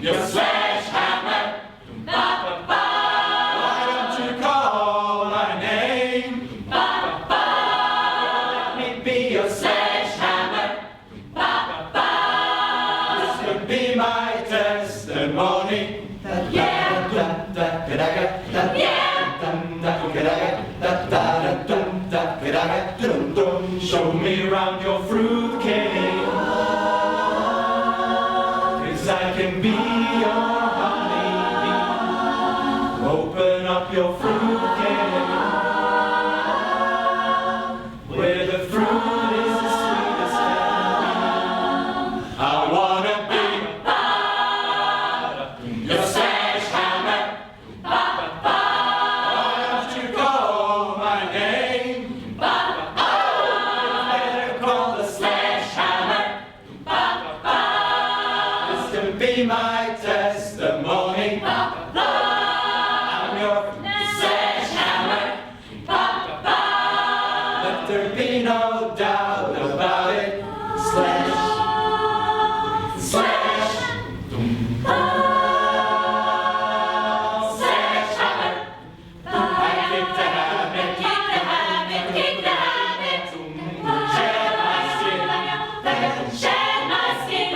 Your sledgehammer. Why don't you call my name? Let me be your sledgehammer. This could be my testimony. Show me around your fruitcake, 'cause I can be your honeybee. Open up your fruitcake, where the fruit is the sweetest can be. I wanna be your sledgehammer. Why don't you call my name? Better call the sledgehammer. This can be my testimony. I'm your sledgehammer. Let there be no doubt about it. Sledge, sledge, sledgehammer. I kick the habit, kick the habit, kick the habit. Shed my skin, shed my skin.